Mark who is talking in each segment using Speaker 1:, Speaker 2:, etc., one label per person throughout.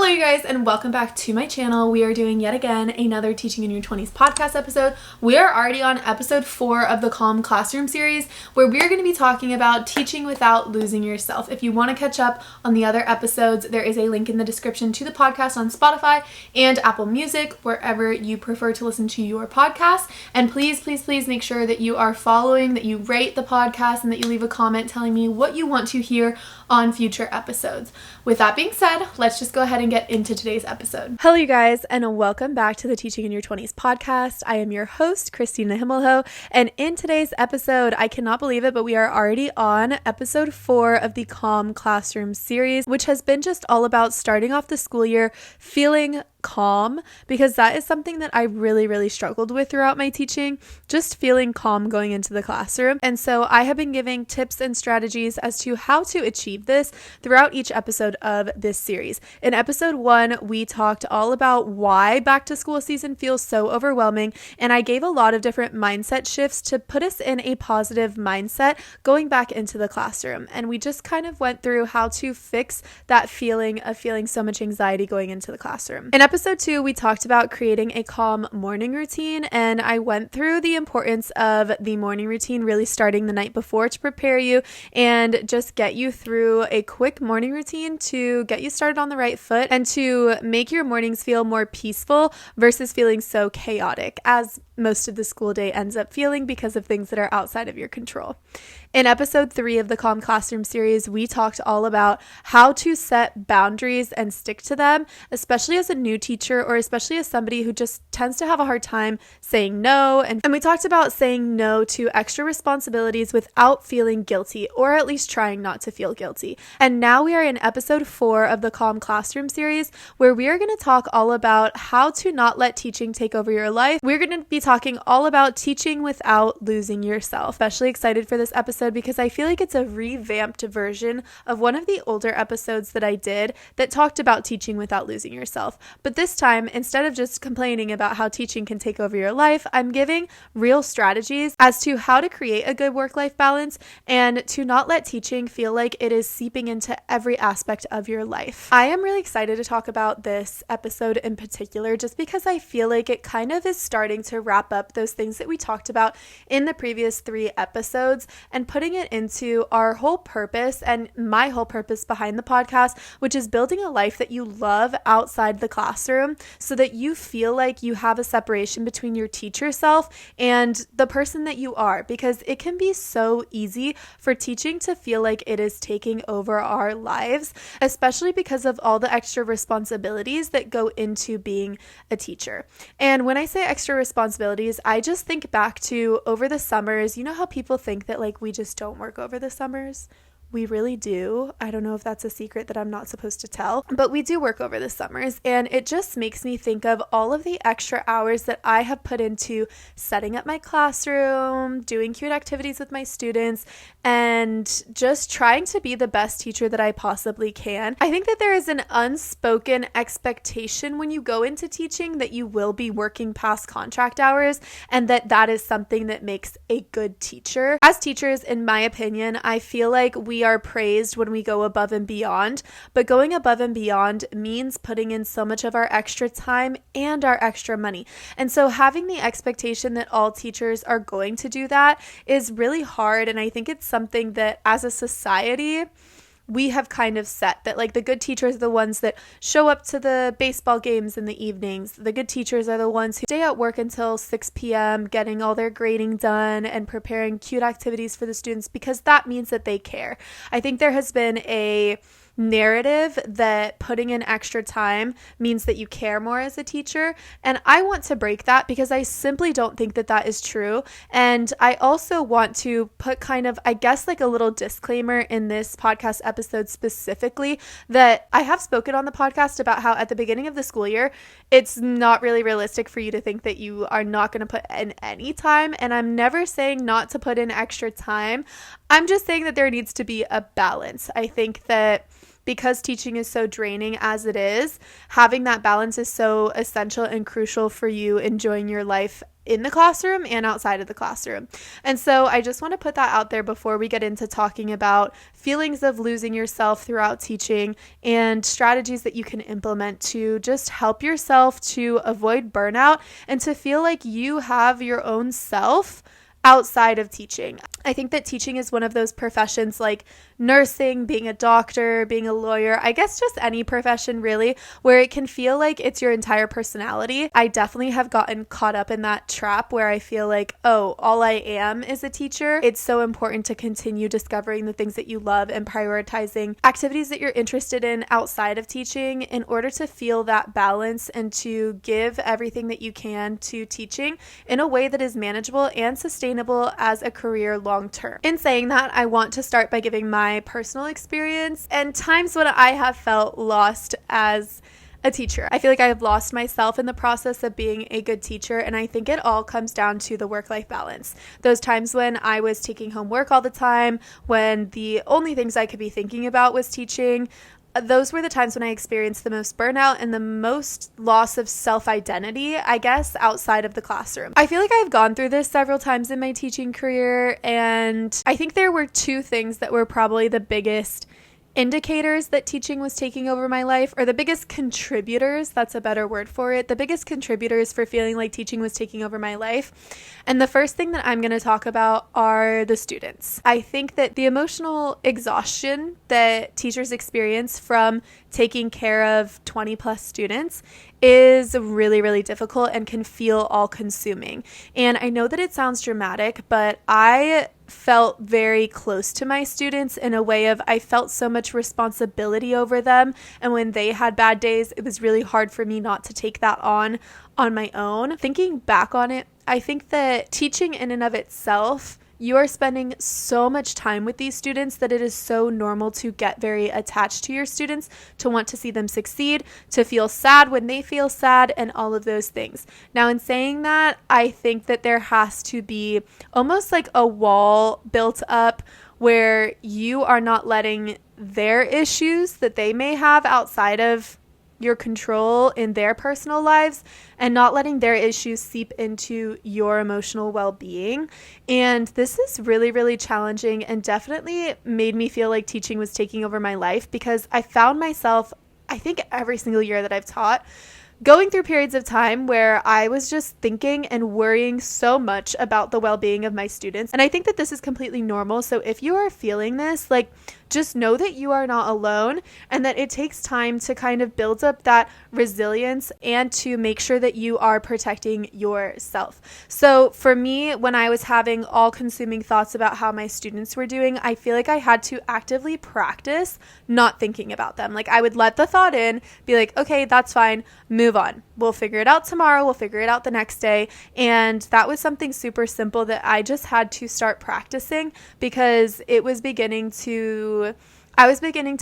Speaker 1: Hello you guys, and welcome back to my channel. We are doing yet again another Teaching in Your 20s podcast episode. We are already on episode 4 of the Calm Classroom series, where we're going to be talking about teaching without losing yourself. If you want to catch up on the other episodes, there is a link in the description to the podcast on Spotify and Apple Music, wherever you prefer to listen to your podcast. And please make sure that you are following, that you rate the podcast, and that you leave a comment telling me what you want to hear on future episodes. With that being said, let's just go ahead and get into today's episode. Hello you guys, and welcome back to the Teaching in Your 20s podcast. I am your host, Cristina Himelhoch, and in today's episode, I cannot believe it, but we are already on episode 4 of the Calm Classroom series, which has been just all about starting off the school year feeling calm, because that is something that I really struggled with throughout my teaching, just feeling calm going into the classroom. And so I have been giving tips and strategies as to how to achieve this throughout each episode of this series. In episode 1, we talked all about why back to school season feels so overwhelming, and I gave a lot of different mindset shifts to put us in a positive mindset going back into the classroom. And we just kind of went through how to fix that feeling of feeling so much anxiety going into the classroom. In episode 2, we talked about creating a calm morning routine, and I went through the importance of the morning routine really starting the night before to prepare you and just get you through a quick morning routine to get you started on the right foot and to make your mornings feel more peaceful versus feeling so chaotic as most of the school day ends up feeling because of things that are outside of your control. In episode 3 of the Calm Classroom series, we talked all about how to set boundaries and stick to them, especially as a new teacher or especially as somebody who just tends to have a hard time saying no. And we talked about saying no to extra responsibilities without feeling guilty, or at least trying not to feel guilty. And now we are in episode 4 of the Calm Classroom series, where we are going to talk all about how to not let teaching take over your life. We're going to be talking all about teaching without losing yourself. Especially excited for this episode because I feel like it's a revamped version of one of the older episodes that I did that talked about teaching without losing yourself. But this time, instead of just complaining about how teaching can take over your life, I'm giving real strategies as to how to create a good work-life balance and to not let teaching feel like it is seeping into every aspect of your life. I am really excited to talk about this episode in particular just because I feel like it kind of is starting to wrap up those things that we talked about in the previous 3 episodes and putting it into our whole purpose and my whole purpose behind the podcast, which is building a life that you love outside the classroom so that you feel like you have a separation between your teacher self and the person that you are, because it can be so easy for teaching to feel like it is taking over our lives, especially because of all the extra responsibilities that go into being a teacher. And when I say extra responsibilities, I just think back to over the summers. You know how people think that like we just don't work over the summers? We really do. I don't know if that's a secret that I'm not supposed to tell, but we do work over the summers, and it just makes me think of all of the extra hours that I have put into setting up my classroom, doing cute activities with my students, and just trying to be the best teacher that I possibly can. I think that there is an unspoken expectation when you go into teaching that you will be working past contract hours, and that is something that makes a good teacher. As teachers, in my opinion, I feel like we are praised when we go above and beyond, but going above and beyond means putting in so much of our extra time and our extra money. And so having the expectation that all teachers are going to do that is really hard. And I think it's something that as a society, we have kind of set that like the good teachers are the ones that show up to the baseball games in the evenings. The good teachers are the ones who stay at work until 6 p.m. getting all their grading done and preparing cute activities for the students because that means that they care. I think there has been a narrative that putting in extra time means that you care more as a teacher, and I want to break that because I simply don't think that that is true. And I also want to put kind of, I guess, like a little disclaimer in this podcast episode specifically that I have spoken on the podcast about how at the beginning of the school year, it's not really realistic for you to think that you are not going to put in any time. And I'm never saying not to put in extra time. I'm just saying that there needs to be a balance. I think that because teaching is so draining as it is, having that balance is so essential and crucial for you enjoying your life in the classroom and outside of the classroom. And so I just want to put that out there before we get into talking about feelings of losing yourself throughout teaching and strategies that you can implement to just help yourself to avoid burnout and to feel like you have your own self outside of teaching. I think that teaching is one of those professions like nursing, being a doctor, being a lawyer, I guess just any profession really, where it can feel like it's your entire personality. I definitely have gotten caught up in that trap where I feel like, oh, all I am is a teacher. It's so important to continue discovering the things that you love and prioritizing activities that you're interested in outside of teaching in order to feel that balance and to give everything that you can to teaching in a way that is manageable and sustainable as a career long term. In saying that, I want to start by giving my personal experience and times when I have felt lost as a teacher. I feel like I have lost myself in the process of being a good teacher, and I think it all comes down to the work-life balance. Those times when I was taking home work all the time, when the only things I could be thinking about was teaching, those were the times when I experienced the most burnout and the most loss of self-identity, I guess, outside of the classroom. I feel like I've gone through this several times in my teaching career, and I think there were two things that were probably the biggest indicators that teaching was taking over my life, or the biggest contributors, that's a better word for it, the biggest contributors for feeling like teaching was taking over my life. And the first thing that I'm going to talk about are the students. I think that the emotional exhaustion that teachers experience from taking care of 20 plus students is really, really difficult and can feel all-consuming. And I know that it sounds dramatic, but I felt very close to my students in a way of I felt so much responsibility over them, and when they had bad days, it was really hard for me not to take that on my own. Thinking back on it, I think that teaching in and of itself, you are spending so much time with these students that it is so normal to get very attached to your students, to want to see them succeed, to feel sad when they feel sad, and all of those things. Now, in saying that, I think that there has to be almost like a wall built up where you are not letting their issues that they may have outside of your control in their personal lives and not letting their issues seep into your emotional well-being. And this is really, really challenging and definitely made me feel like teaching was taking over my life, because I found myself, I think every single year that I've taught, going through periods of time where I was just thinking and worrying so much about the well-being of my students. And I think that this is completely normal. So if you are feeling this, like, just know that you are not alone and that it takes time to kind of build up that resilience and to make sure that you are protecting yourself. So for me, when I was having all-consuming thoughts about how my students were doing, I feel like I had to actively practice not thinking about them. Like, I would let the thought in, be like, okay, that's fine, move on. We'll figure it out tomorrow. We'll figure it out the next day. And that was something super simple that I just had to start practicing, because I was beginning to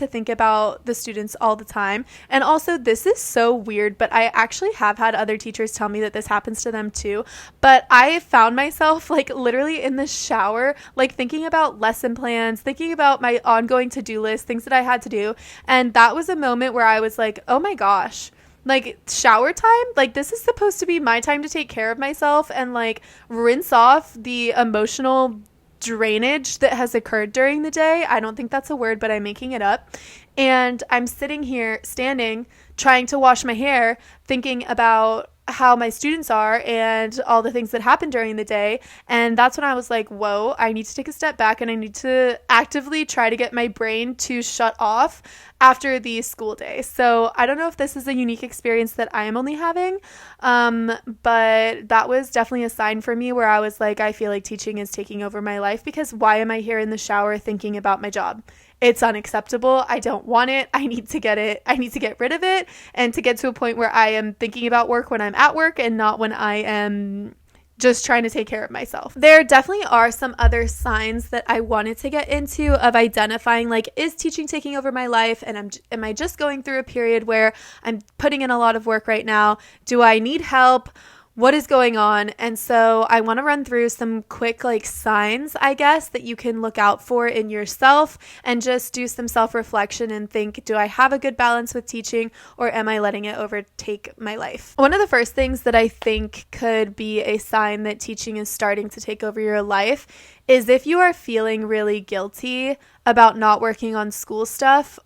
Speaker 1: think about the students all the time. And also, this is so weird, but I actually have had other teachers tell me that this happens to them too. But I found myself like literally in the shower, like thinking about lesson plans, thinking about my ongoing to-do list, things that I had to do. And that was a moment where I was like, oh my gosh, like, shower time? Like, this is supposed to be my time to take care of myself and like rinse off the emotional drainage that has occurred during the day. I don't think that's a word, but I'm making it up. And I'm sitting here standing, trying to wash my hair, thinking about how my students are and all the things that happened during the day. And that's when I was like, whoa, I need to take a step back and I need to actively try to get my brain to shut off after the school day. So I don't know if this is a unique experience that I am only having, but that was definitely a sign for me where I was like, I feel like teaching is taking over my life, because why am I here in the shower thinking about my job? It's unacceptable. I don't want it. I need to get it. I need to get rid of it and to get to a point where I am thinking about work when I'm at work and not when I am just trying to take care of myself. There definitely are some other signs that I wanted to get into of identifying, like, is teaching taking over my life? And am I just going through a period where I'm putting in a lot of work right now? Do I need help? what is going on. And so I want to run through some quick signs, I guess, that you can look out for in yourself and just do some self-reflection and think, do I have a good balance with teaching, or am I letting it overtake my life? One of the first things that I think could be a sign that teaching is starting to take over your life is if you are feeling really guilty about not working on school stuff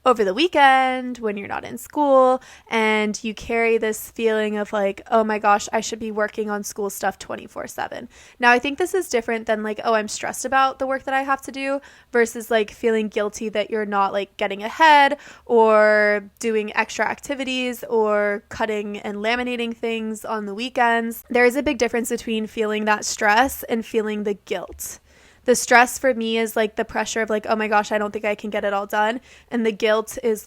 Speaker 1: over the weekend when you're not in school, and you carry this feeling of oh my gosh, I should be working on school stuff 24/7. Now, I think this is different than oh, I'm stressed about the work that I have to do versus feeling guilty that you're not getting ahead or doing extra activities or cutting and laminating things on the weekends. There is a big difference between feeling that stress and feeling the guilt. The stress for me is the pressure of oh my gosh, I don't think I can get it all done. And the guilt is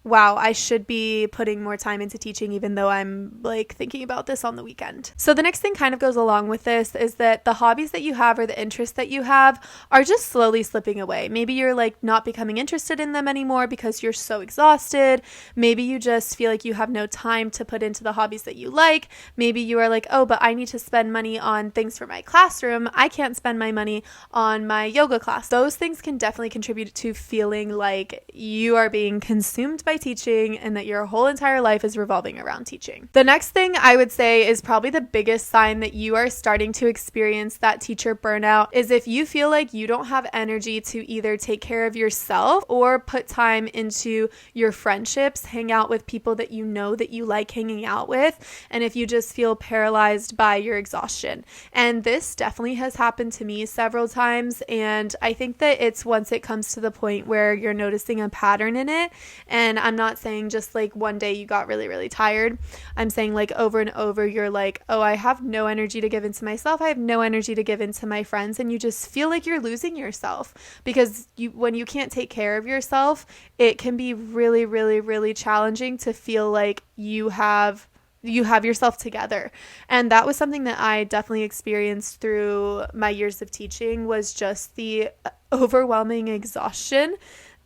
Speaker 1: wow, I should be putting more time into teaching even though I'm thinking about this on the weekend. So the next thing kind of goes along with this is that the hobbies that you have or the interests that you have are just slowly slipping away. Maybe you're not becoming interested in them anymore because you're so exhausted. Maybe you just feel you have no time to put into the hobbies that you like. Maybe you are oh, but I need to spend money on things for my classroom. I can't spend my money on my yoga class. Those things can definitely contribute to feeling you are being consumed by teaching and that your whole entire life is revolving around teaching. The next thing I would say is probably the biggest sign that you are starting to experience that teacher burnout is if you feel you don't have energy to either take care of yourself or put time into your friendships, hang out with people that you know that you like hanging out with, and if you just feel paralyzed by your exhaustion. And this definitely has happened to me several times, and I think that it's once it comes to the point where you're noticing a pattern in it. And I'm not saying just one day you got really, really tired. I'm saying over and over you're oh, I have no energy to give into myself. I have no energy to give into my friends. And you just feel you're losing yourself because when you can't take care of yourself, it can be really, really, really challenging to feel you have yourself together. And that was something that I definitely experienced through my years of teaching, was just the overwhelming exhaustion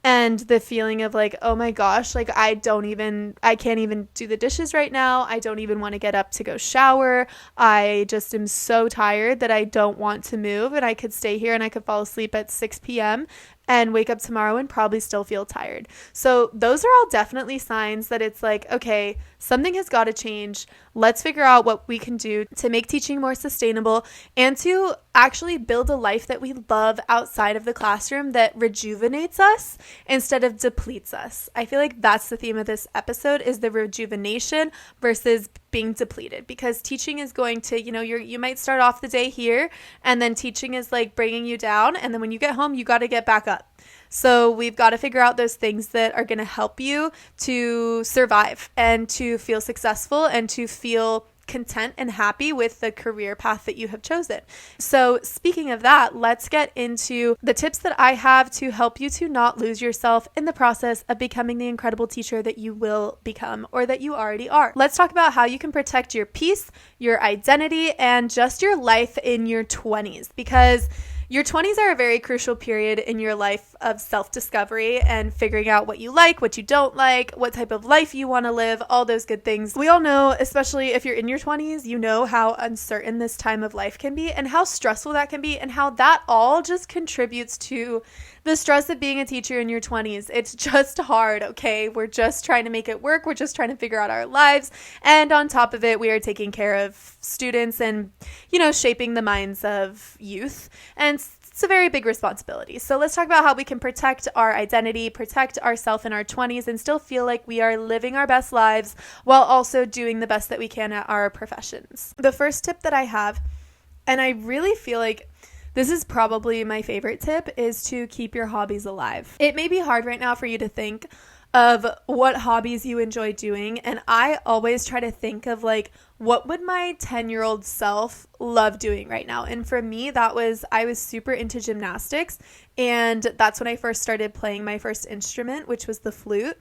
Speaker 1: and the feeling of oh my gosh, I can't even do the dishes right now. I don't even want to get up to go shower. I just am so tired that I don't want to move, and I could stay here and I could fall asleep at 6 p.m. and wake up tomorrow and probably still feel tired. So those are all definitely signs that it's okay, something has got to change. Let's figure out what we can do to make teaching more sustainable and to actually build a life that we love outside of the classroom that rejuvenates us instead of depletes us. I feel that's the theme of this episode, is the rejuvenation versus being depleted, because teaching is going to, you might start off the day here, and then teaching is bringing you down, and then when you get home, you got to get back up. So we've got to figure out those things that are going to help you to survive and to feel successful and to feel content and happy with the career path that you have chosen. So speaking of that, let's get into the tips that I have to help you to not lose yourself in the process of becoming the incredible teacher that you will become or that you already are. Let's talk about how you can protect your peace, your identity, and just your life in your 20s, because your 20s are a very crucial period in your life of self-discovery and figuring out what you like, what you don't like, what type of life you want to live, all those good things. We all know, especially if you're in your 20s, you know how uncertain this time of life can be and how stressful that can be, and how that all just contributes to the stress of being a teacher in your 20s. It's just hard, okay? We're just trying to make it work. We're just trying to figure out our lives. And on top of it, we are taking care of students and, shaping the minds of youth. And it's a very big responsibility. So let's talk about how we can protect our identity, protect ourselves in our 20s, and still feel like we are living our best lives while also doing the best that we can at our professions. The first tip that I have, and I really feel this is probably my favorite tip, is to keep your hobbies alive. It may be hard right now for you to think of what hobbies you enjoy doing, and I always try to think of what would my 10-year-old self love doing right now? And for me, I was super into gymnastics, and that's when I first started playing my first instrument, which was the flute.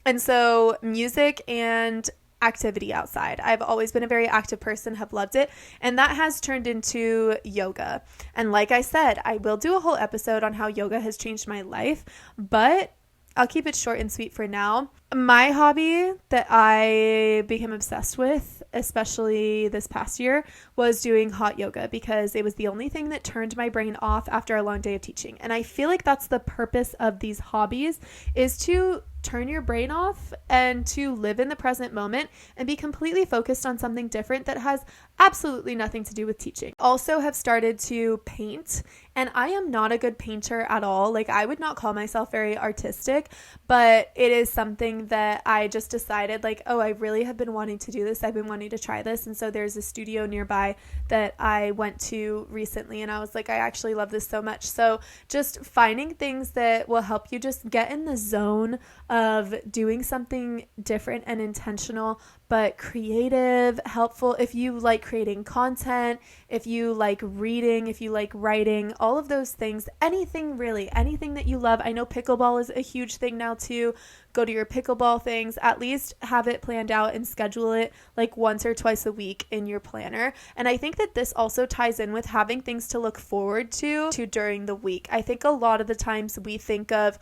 Speaker 1: And so music and activity outside. I've always been a very active person, have loved it, and that has turned into yoga. And like I said, I will do a whole episode on how yoga has changed my life, but I'll keep it short and sweet for now. My hobby that I became obsessed with, especially this past year, was doing hot yoga because it was the only thing that turned my brain off after a long day of teaching. And I feel like that's the purpose of these hobbies, is to turn your brain off and to live in the present moment and be completely focused on something different that has absolutely nothing to do with teaching. Also have started to paint, and I am not a good painter at all. Like, I would not call myself very artistic, but it is something that I just decided, like, oh, I really have been wanting to do this. I've been wanting to try this. And so there's a studio nearby that I went to recently, and I was like, I actually love this so much. So just finding things that will help you just get in the zone of doing something different and intentional, but creative, helpful. If you like creating content, if you like reading, if you like writing, all of those things, anything really, anything that you love. I know pickleball is a huge thing now too. Go to your pickleball things, at least have it planned out and schedule it like once or twice a week in your planner. And I think that this also ties in with having things to look forward to during the week. I think a lot of the times we think of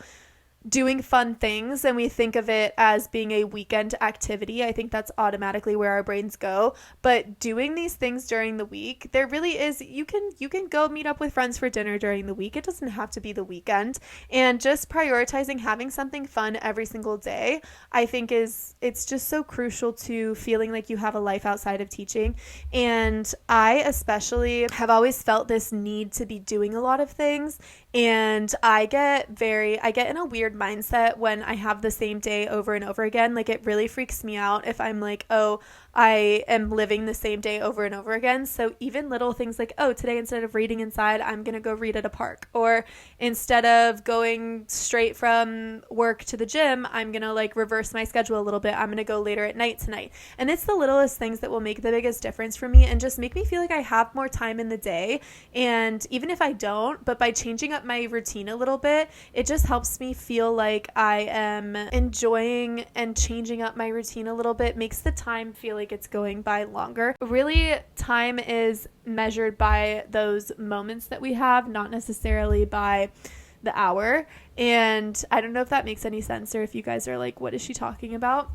Speaker 1: doing fun things and we think of it as being a weekend activity. I think that's automatically where our brains go. But doing these things during the week, there really is, you can go meet up with friends for dinner during the week. It doesn't have to be the weekend. And just prioritizing having something fun every single day, I think it's just so crucial to feeling like you have a life outside of teaching. And I especially have always felt this need to be doing a lot of things. And I get in a weird mindset when I have the same day over and over again. Like, it really freaks me out if I'm like, oh, I am living the same day over and over again. So even little things like, oh, today instead of reading inside, I'm going to go read at a park. Or instead of going straight from work to the gym, I'm going to like reverse my schedule a little bit. I'm going to go later at night tonight. And it's the littlest things that will make the biggest difference for me and just make me feel like I have more time in the day. And even if I don't, but by changing up my routine a little bit, it just helps me feel like I am enjoying, and changing up my routine a little bit makes the time feel like it's going by longer. Really, time is measured by those moments that we have, not necessarily by the hour. And I don't know if that makes any sense, or if you guys are like, what is she talking about?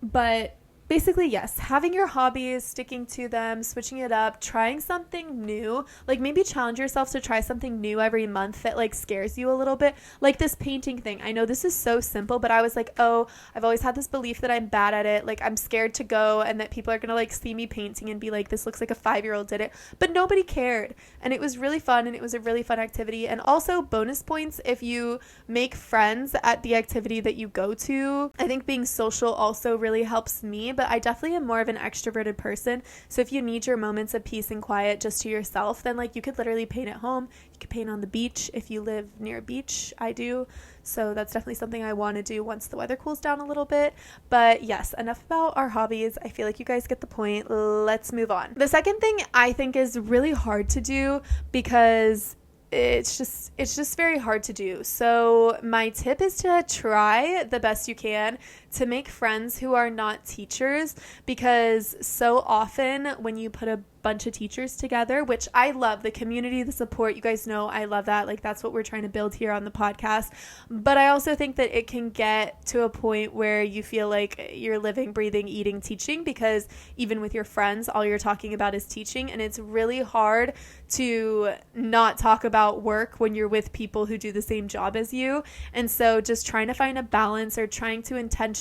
Speaker 1: But basically, yes, having your hobbies, sticking to them, switching it up, trying something new, like maybe challenge yourself to try something new every month that like scares you a little bit. Like this painting thing. I know this is so simple, but I was like, oh, I've always had this belief that I'm bad at it. Like, I'm scared to go and that people are going to like see me painting and be like, this looks like a 5-year-old did it. But nobody cared. And it was really fun, and it was a really fun activity. And also bonus points if you make friends at the activity that you go to. I think being social also really helps me, but I definitely am more of an extroverted person. So if you need your moments of peace and quiet just to yourself, then like you could literally paint at home. You could paint on the beach if you live near a beach. I do. So that's definitely something I want to do once the weather cools down a little bit. But yes, enough about our hobbies. I feel like you guys get the point. Let's move on. The second thing I think is really hard to do because it's just very hard to do. So my tip is to try the best you can to make friends who are not teachers, because so often when you put a bunch of teachers together, which I love, the community, the support, you guys know I love that. Like, that's what we're trying to build here on the podcast. But I also think that it can get to a point where you feel like you're living, breathing, eating teaching, because even with your friends, all you're talking about is teaching. And it's really hard to not talk about work when you're with people who do the same job as you. And so just trying to find a balance, or trying to intentionally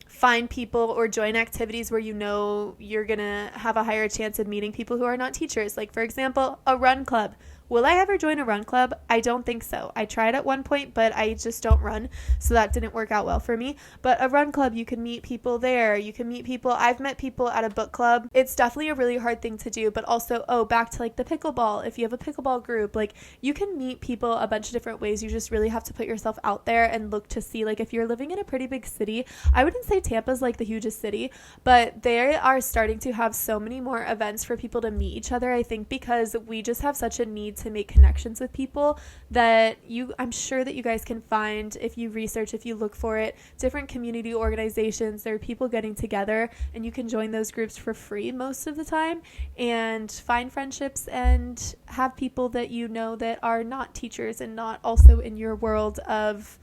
Speaker 1: find people or join activities where you know you're gonna have a higher chance of meeting people who are not teachers. Like, for example, a run club. Will I ever join a run club? I don't think so. I tried at one point, but I just don't run, so that didn't work out well for me. But a run club, you can meet people there. You can meet people. I've met people at a book club. It's definitely a really hard thing to do, but also, back to like the pickleball. If you have a pickleball group, like, you can meet people a bunch of different ways. You just really have to put yourself out there and look to see, like, if you're living in a pretty big city. I wouldn't say Tampa's like the hugest city, but they are starting to have so many more events for people to meet each other, I think, because we just have such a need to make connections with people that I'm sure that you guys can find, if you research, if you look for it, different community organizations. There are people getting together, and you can join those groups for free most of the time and find friendships and have people that you know that are not teachers and not also in your world of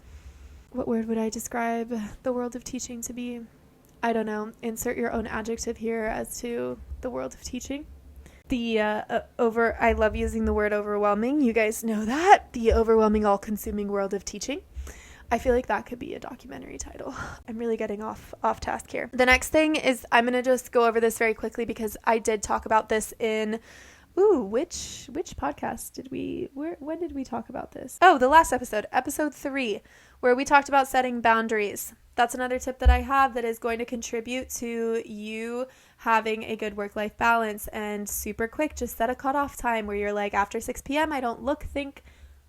Speaker 1: what word would I describe the world of teaching to be? I don't know. Insert your own adjective here as to the world of teaching. I love using the word overwhelming. You guys know that. The overwhelming, all-consuming world of teaching. I feel like that could be a documentary title. I'm really getting off task here. The next thing is, I'm going to just go over this very quickly because I did talk about this in, which podcast when did we talk about this? Oh, the last episode 3, where we talked about setting boundaries. That's another tip that I have that is going to contribute to you having a good work-life balance. And super quick, just set a cutoff time where you're like, after 6 p.m., I don't look, think,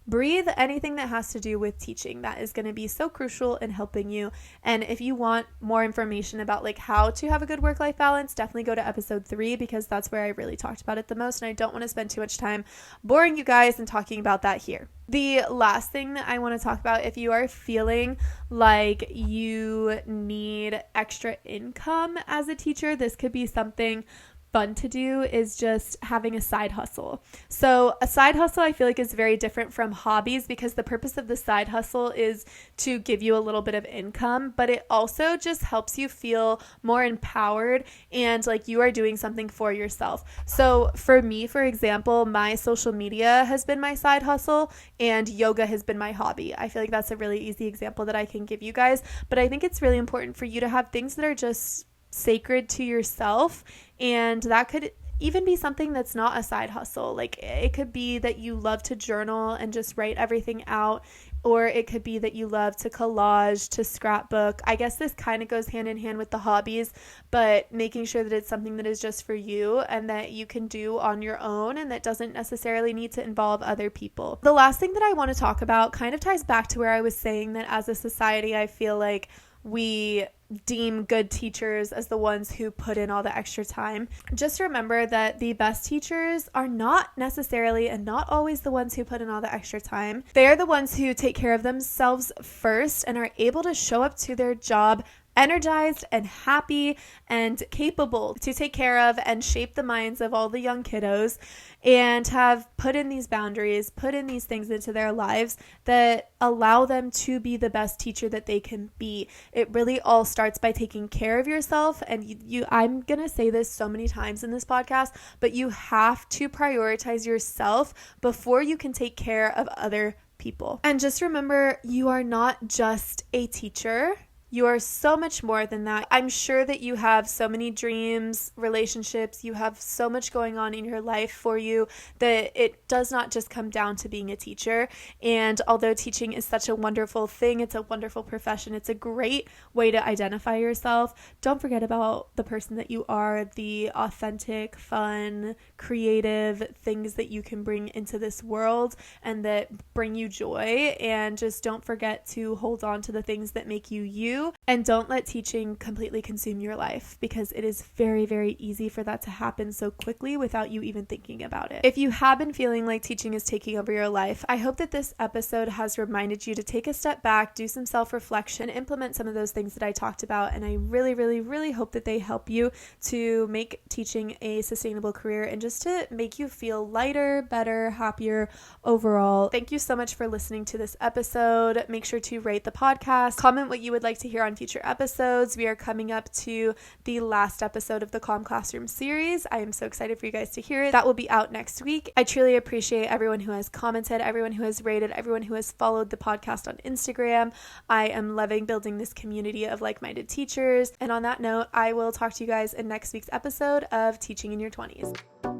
Speaker 1: breathe anything that has to do with teaching. That is going to be so crucial in helping you. And if you want more information about like how to have a good work-life balance, definitely go to episode 3 because that's where I really talked about it the most. And I don't want to spend too much time boring you guys and talking about that here. The last thing that I want to talk about, if you are feeling like you need extra income as a teacher, this could be something fun to do, is just having a side hustle. So a side hustle I feel like is very different from hobbies because the purpose of the side hustle is to give you a little bit of income, but it also just helps you feel more empowered and like you are doing something for yourself. So for me, for example, my social media has been my side hustle and yoga has been my hobby. I feel like that's a really easy example that I can give you guys, but I think it's really important for you to have things that are just sacred to yourself, and that could even be something that's not a side hustle. Like it could be that you love to journal and just write everything out, or it could be that you love to collage, to scrapbook. I guess this kind of goes hand in hand with the hobbies, but making sure that it's something that is just for you and that you can do on your own and that doesn't necessarily need to involve other people. The last thing that I want to talk about kind of ties back to where I was saying that as a society, I feel like we deem good teachers as the ones who put in all the extra time. Just remember that the best teachers are not necessarily and not always the ones who put in all the extra time. They are the ones who take care of themselves first and are able to show up to their job energized and happy and capable to take care of and shape the minds of all the young kiddos, and have put in these boundaries, put in these things into their lives that allow them to be the best teacher that they can be. It really all starts by taking care of yourself. And I'm going to say this so many times in this podcast, but you have to prioritize yourself before you can take care of other people. And just remember, you are not just a teacher. You are so much more than that. I'm sure that you have so many dreams, relationships, you have so much going on in your life for you that it does not just come down to being a teacher. And although teaching is such a wonderful thing, it's a wonderful profession, it's a great way to identify yourself, don't forget about the person that you are, the authentic, fun, creative things that you can bring into this world and that bring you joy. And just don't forget to hold on to the things that make you you. And don't let teaching completely consume your life, because it is very, very easy for that to happen so quickly without you even thinking about it. If you have been feeling like teaching is taking over your life, I hope that this episode has reminded you to take a step back, do some self-reflection, implement some of those things that I talked about. And I really, really, really hope that they help you to make teaching a sustainable career and just to make you feel lighter, better, happier overall. Thank you so much for listening to this episode. Make sure to rate the podcast, comment what you would like to hear on future episodes. We are coming up to the last episode of the Calm Classroom series. I am so excited for you guys to hear it. That will be out next week. I truly appreciate everyone who has commented, everyone who has rated, everyone who has followed the podcast on Instagram. I am loving building this community of like-minded teachers. And on that note, I will talk to you guys in next week's episode of Teaching in Your 20s.